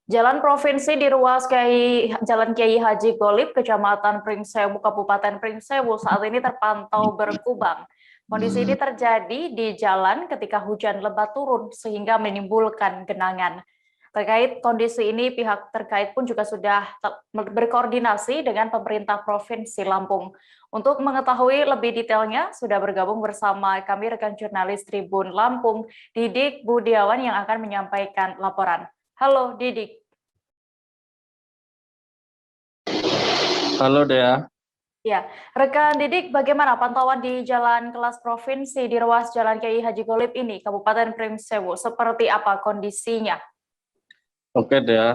Jalan provinsi di ruas Jalan Kiai Haji Golib, Kecamatan Pringsewu, Kabupaten Pringsewu saat ini terpantau berkubang. Kondisi ini terjadi di jalan ketika hujan lebat turun sehingga menimbulkan genangan. Terkait kondisi ini, pihak terkait pun juga sudah berkoordinasi dengan pemerintah Provinsi Lampung. Untuk mengetahui lebih detailnya, sudah bergabung bersama kami rekan jurnalis Tribun Lampung, Didik Budiawan yang akan menyampaikan laporan. Halo Didik. Halo Dea. Ya, rekan Didik, bagaimana pantauan di jalan kelas provinsi di ruas Jalan Kiai Haji Golib ini, Kabupaten Pringsewu? Seperti apa kondisinya? Oke Dea,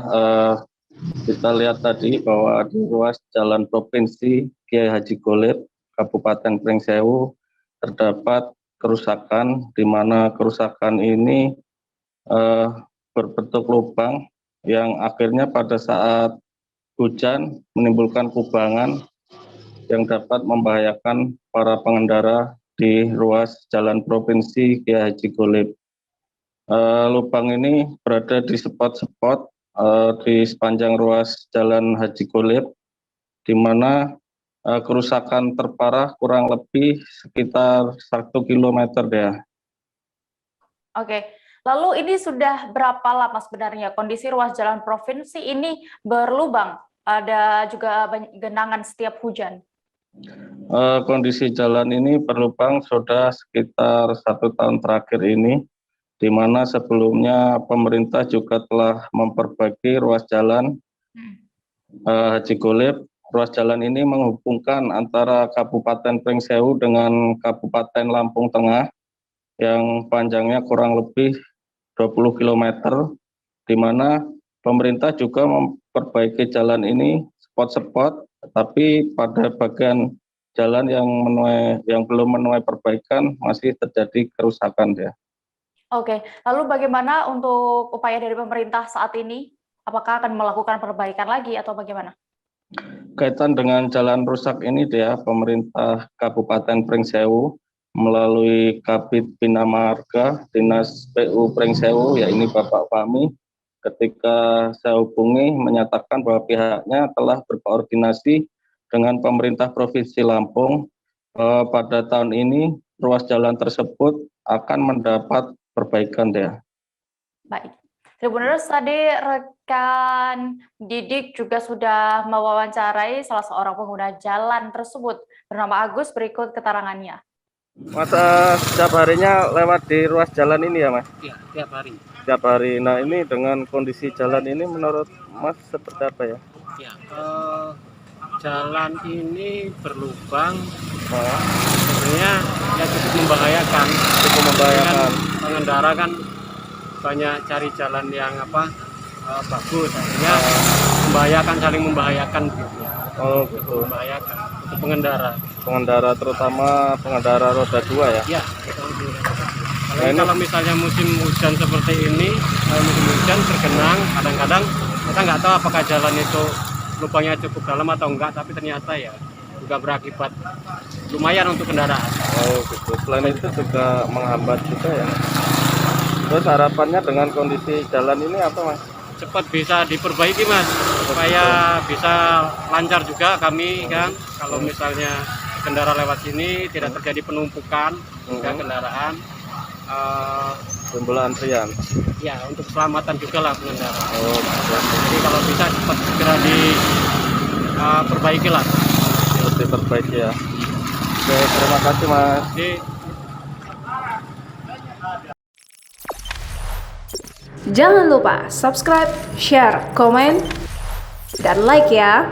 kita lihat tadi bahwa di ruas jalan provinsi Kiai Haji Golib, Kabupaten Pringsewu, terdapat kerusakan, di mana kerusakan ini berbentuk lubang yang akhirnya pada saat hujan menimbulkan kubangan yang dapat membahayakan para pengendara di ruas jalan provinsi Kiai Haji Golib. Lubang ini berada di spot-spot di sepanjang ruas jalan Haji Golib, di mana kerusakan terparah kurang lebih sekitar 1 kilometer ya. Oke, lalu ini sudah berapa lama sebenarnya kondisi ruas jalan provinsi ini berlubang? Ada juga genangan setiap hujan. Kondisi jalan ini berlubang sudah sekitar 1 tahun terakhir ini, di mana sebelumnya pemerintah juga telah memperbaiki ruas jalan Haji Golib. Ruas jalan ini menghubungkan antara Kabupaten Pringsewu dengan Kabupaten Lampung Tengah yang panjangnya kurang lebih 20 km, di mana pemerintah juga memperbaiki jalan ini spot-spot, tapi pada bagian jalan yang belum menuai perbaikan masih terjadi kerusakan ya. Oke, lalu bagaimana untuk upaya dari pemerintah saat ini? Apakah akan melakukan perbaikan lagi atau bagaimana? Kaitan dengan jalan rusak ini dia, pemerintah Kabupaten Pringsewu melalui Kabid Bina Marga Dinas PU Pringsewu, ya ini Bapak Fahmi, ketika saya hubungi menyatakan bahwa pihaknya telah berkoordinasi dengan pemerintah Provinsi Lampung. Pada tahun ini ruas jalan tersebut akan mendapat perbaikan ya. Baik, Tribuners, tadi rekan Didik juga sudah mewawancarai salah seorang pengguna jalan tersebut bernama Agus. Berikut keterangannya. Mas, setiap harinya lewat di ruas jalan ini ya Mas? Iya, tiap hari. Tiap hari. Nah ini dengan kondisi jalan ini menurut Mas seperti apa ya? Ya, jalan ini berlubang. Sebenarnya ya cukup membahayakan. Cukup membahayakan. Pengendara kan banyak cari jalan yang bagus, artinya membahayakan, saling membahayakan gitu. Oh gitu. Membahayakan untuk pengendara. Pengendara, terutama pengendara roda 2 ya? Iya. Kalau misalnya musim hujan seperti ini, musim hujan tergenang, kadang-kadang kita nggak tahu apakah jalan itu lubangnya cukup dalam atau enggak, tapi ternyata ya juga berakibat lumayan untuk kendaraan. Oh gitu. Selain itu juga menghambat juga ya. Terus harapannya dengan kondisi jalan ini apa Mas? Cepat bisa diperbaiki Mas, supaya bisa lancar juga kami kan. Kalau misalnya kendaraan lewat sini tidak terjadi penumpukan kendaraan. Timbul antrian. Ya, untuk keselamatan juga lah pengendara. Oh, jadi kalau bisa cepat segera diperbaiki lah. Diperbaiki ya. Oke, terima kasih Mas. Jangan lupa subscribe, share, komen, dan like ya.